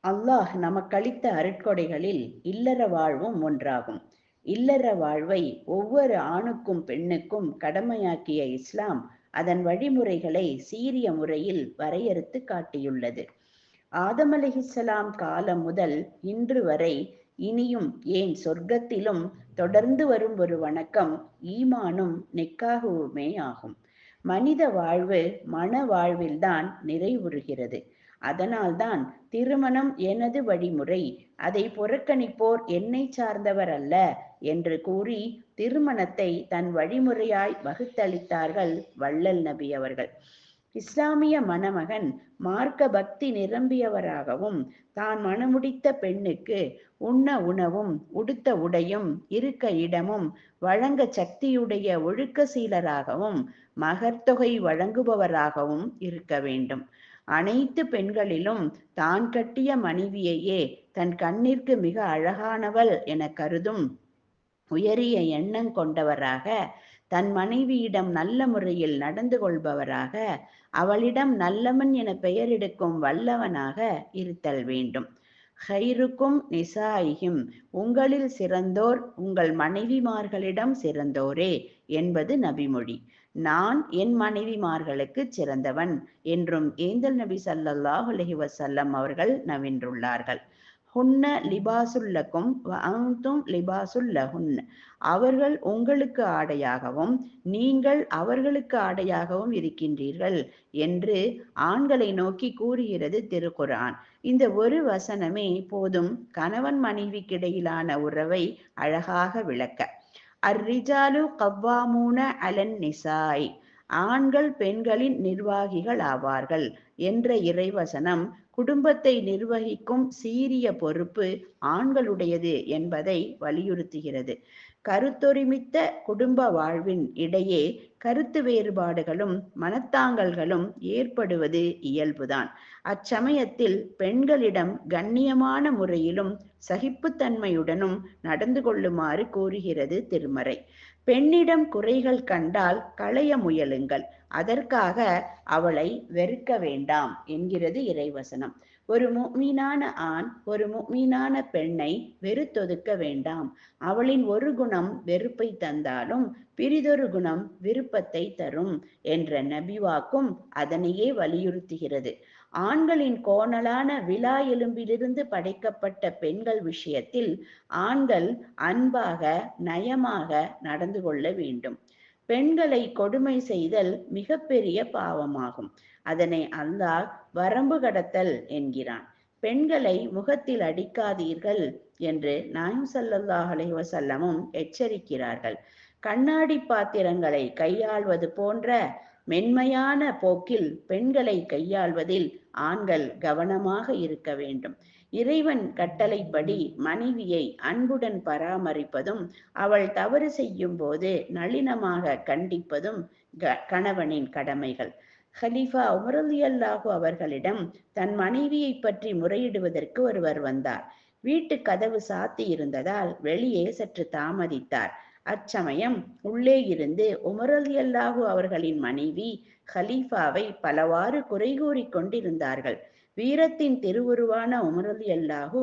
அல்லாஹ் நமக்களித்த அருட்கொடைகளில் இல்லற வாழ்வும் ஒன்றாகும். இல்லற வாழ்வை ஒவ்வொரு ஆணுக்கும் பெண்ணுக்கும் கடமையாக்கிய இஸ்லாம் அதன் வழிமுறைகளை சீரிய முறையில் வரையறுத்து காட்டியுள்ளது. ஆதம் அலைஹிஸ்ஸலாம் காலம் முதல் இன்று வரை இனியும் ஏன் சொர்க்கத்திலும் தொடர்ந்து வரும் ஒரு வணக்கம் ஈமானும் நிக்காஹுவுமே ஆகும். மனித வாழ்வு மன வாழ்வில்தான் நிறைவுறுகிறது. அதனால்தான் திருமணம் எனது வழிமுறை, அதை புறக்கணிப்போர் என்னை சார்ந்தவர் அல்ல என்று கூறி திருமணத்தை தன் வழிமுறையாய் வகுத்தளித்தார்கள் வள்ளல் நபி அவர்கள். இஸ்லாமிய மணமகன் மார்க்க பக்தி நிரம்பியவராகவும் தான் மணமுடித்த பெண்ணுக்கு உண்ண உணவும் உடுத்த உடையும் இருக்க இடமும் வழங்க சக்தியுடைய ஒழுக்க சீலராகவும் மகர்த்தொகை வழங்குபவராகவும் இருக்க வேண்டும். அனைத்து பெண்களிலும் தான் கட்டிய மனைவியையே தன் கண்ணிற்கு மிக அழகானவள் என கருதும் உயரிய எண்ணம் கொண்டவராக, தன் மனைவியிடம் நல்ல முறையில் நடந்து கொள்பவராக, அவளிடம் நல்லவன் என பெயர் எடுக்கும் வல்லவனாக இருத்தல் வேண்டும். ஹைருக்கும் நிசாயிஹிம், உங்களில் சிறந்தோர் உங்கள் மனைவிமார்களிடம் சிறந்தோரே என்பது நபிமொழி. நான் என் மனைவிமார்களுக்கு சிறந்தவன் என்றும் ஏந்தல் நபி ஸல்லல்லாஹு அலைஹி வஸல்லம் அவர்கள் நவின்றுள்ளார்கள். ஹுன்ன லிபாசுல்லக்கும் வ அன்தும் லிபாசுல்லஹுன், அவர்கள் உங்களுக்கு ஆடையாகவும் நீங்கள் அவர்களுக்கு ஆடையாகவும் இருக்கின்றீர்கள் என்று ஆண்களை நோக்கி கூறுகிறது திருக்குர்ஆன். இந்த ஒரு வசனமே போதும் கணவன் மனைவிக்கிடையிலான உறவை அழகாக விளக்க. அர்ரிஜாலு கவ்வாமூன அலன் நிசாய், ஆண்கள் பெண்களின் நிர்வாகிகள் ஆவார்கள் என்ற இறைவசனம் குடும்பத்தை நிர்வகிக்கும் சீரிய பொறுப்பு ஆண்களுடையது என்பதை வலியுறுத்துகிறது. கருத்தொருமித்த குடும்ப வாழ்வின் இடையே கருத்து வேறுபாடுகளும் மனத்தாங்கல்களும் ஏற்படுவது இயல்புதான். அச்சமயத்தில் பெண்களிடம் கண்ணியமான முறையிலும் சகிப்புத்தன்மையுடனும் நடந்து கொள்ளுமாறு கூறுகிறது திருமறை. பெண்ணிடம் குறைகள் கண்டால் களைய முயலுங்கள், அதற்காக அவளை வெறுக்க வேண்டாம் என்கிறது இறைவசனம். ஒரு முஃமினான ஆண் ஒரு முஃமினான பெண்ணை வெறுத்தொதுக்க வேண்டாம். அவளின் ஒரு குணம் வெறுப்பை தந்தாலும் பிறிதொரு குணம் விருப்பத்தை தரும் என்ற நபிவாக்கும் அதனையே வலியுறுத்துகிறது. ஆண்களின் கோணலான விலா எலும்பிலிருந்து படைக்கப்பட்ட பெண்கள் விஷயத்தில் ஆண்கள் அன்பாக நயமாக நடந்து கொள்ள வேண்டும். பெண்களை கொடுமை செய்தல் மிகப்பெரிய பாவமாகும். அதனை அல்லாஹ் வரம்பு கடத்தல் என்கிறான். பெண்களை முகத்தில் அடிக்காதீர்கள் என்று நாயகம் ஸல்லல்லாஹு அலைஹி வஸல்லமும் எச்சரிக்கிறார்கள். கண்ணாடி பாத்திரங்களை கையாள்வது போன்ற மென்மையான போக்கில் பெண்களை கையாள்வதில் ஆண்கள் கவனமாக இருக்க வேண்டும். இறைவன் கட்டளைப்படி மனைவியை அன்புடன் பராமரிப்பதும் அவள் தவறு செய்யும் போது நளினமாக கண்டிப்பதும் கணவனின் கடமைகள். ஹலீஃபா உமர் ரலியல்லாஹு அவர்களிடம் தன் மனைவியை பற்றி முறையிடுவதற்கு ஒருவர் வந்தார். வீட்டு கதவு சாத்தி இருந்ததால் வெளியே சற்று தாமதித்தார். அச்சமயம் உள்ளே இருந்து உமர் ரலியல்லாஹு அவர்களின் மனைவி ஹலீஃபாவை பலவாறு குறை கூறிக் கொண்டிருந்தார்கள். வீரத்தின் திருவுருவான உமர் ரலியல்லாஹு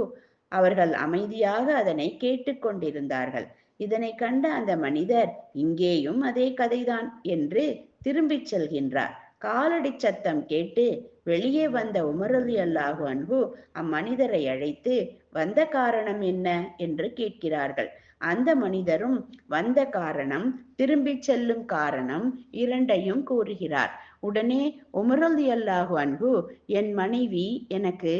அவர்கள் அமைதியாக அதனை கேட்டுக்கொண்டிருந்தார்கள். இதனை கண்ட அந்த மனிதர், இங்கேயும் அதே கதைதான் என்று திரும்பிச் செல்கின்றார். காலடி சத்தம் கேட்டு வெளியே வந்த உமர் ரலியல்லாஹு அன்ஹு அம்மனிதரை அழைத்து வந்த காரணம் என்ன என்று கேட்கிறார்கள். அந்த மனிதரும் வந்த காரணம் திரும்பிச் செல்லும் காரணம் இரண்டையும் கூறுகிறார். உடனே உமர் ரலியல்லாஹு அன்ஹு, என் மனைவி எனக்கு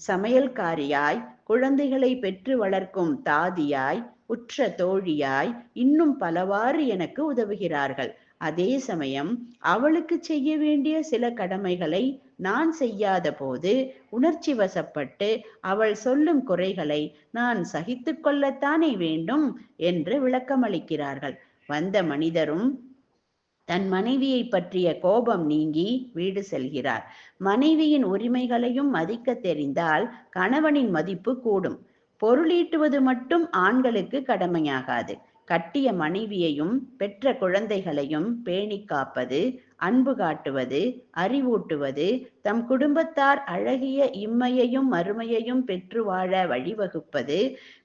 சமையல்காரியாய், குழந்தைகளை பெற்று வளர்க்கும் தாதியாய், உற்ற தோழியாய், இன்னும் பலவாறு எனக்கு உதவுகிறார்கள். அதே சமயம் அவளுக்கு செய்ய வேண்டிய சில கடமைகளை நான் செய்யாத போது உணர்ச்சி வசப்பட்டு அவள் சொல்லும் குறைகளை நான் சகித்து கொள்ளத்தானே வேண்டும் என்று விளக்கமளிக்கிறார்கள். வந்த மனிதரும் தன் மனைவியை பற்றிய கோபம் நீங்கி வீடு செல்கிறார். மனைவியின் உரிமைகளையும் மதிக்க தெரிந்தால் கணவனின் மதிப்பு கூடும். பொருளீட்டுவது மட்டும் ஆண்களுக்கு கடமையாகாது. கட்டிய மனைவியையும் பெற்ற குழந்தைகளையும் பேணி காப்பது, அன்பு காட்டுவது, அறிவூட்டுவது, தம் குடும்பத்தார் அழகிய இம்மையையும் மறுமையையும் பெற்று வாழ வழிவகுப்பது,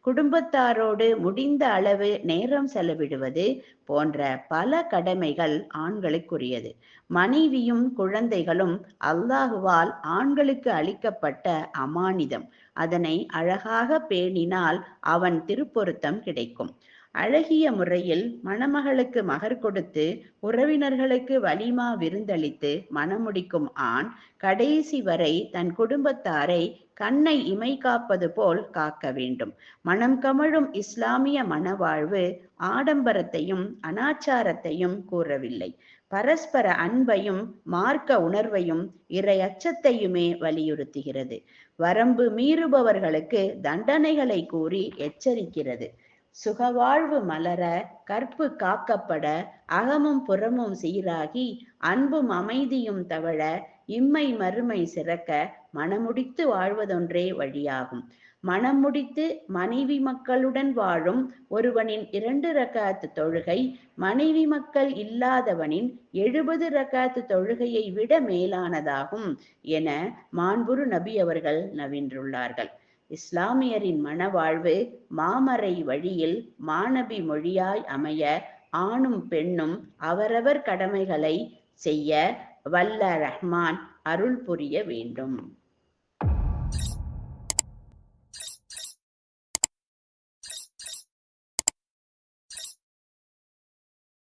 குடும்பத்தாரோடு முடிந்த அளவு நேரம் செலவிடுவது போன்ற பல கடமைகள் ஆண்களுக்குரியது. மனைவியும் குழந்தைகளும் அல்லாஹுவால் ஆண்களுக்கு அளிக்கப்பட்ட அமானிதம். அதனை அழகாக பேணினால் அவன் திருப்பொருத்தம் கிடைக்கும். அழகிய முறையில் மணமகளுக்கு மகர் கொடுத்து உறவினர்களுக்கு வலிமா விருந்தளித்து மணமுடிக்கும் ஆண் கடைசி வரை தன் குடும்பத்தாரை கண்ணை இமை காப்பது போல் காக்க வேண்டும். மனம் கமழும் இஸ்லாமிய மனவாழ்வு ஆடம்பரத்தையும் அனாச்சாரத்தையும் கூறவில்லை. பரஸ்பர அன்பையும் மார்க்க உணர்வையும் இறை அச்சத்தையுமே வலியுறுத்துகிறது. வரம்பு மீறுபவர்களுக்கு தண்டனைகளை கூறி எச்சரிக்கிறது. சுகவாழ்வு மலர, கற்பு காக்கப்பட, அகமும் புறமும் சீராகி, அன்பும் அமைதியும் தவழ, இம்மை மறுமை சிறக்க மனமுடித்து வாழ்வதொன்றே வழியாகும். மனம் முடித்து மனைவி மக்களுடன் வாழும் ஒருவனின் 2 ரக்காத் தொழுகை மனைவி மக்கள் இல்லாதவனின் 70 ரக்காத் தொழுகையை விட மேலானதாகும் என மாண்புரு நபி அவர்கள் நவின்றுள்ளார்கள். இஸ்லாமியரின் மனவாழ்வு மாமறை வழியில் மாநபி மொழியாய் அமைய ஆணும் பெண்ணும் அவரவர் கடமைகளை செய்ய வல்ல ரஹ்மான் அருள் புரிய வேண்டும்.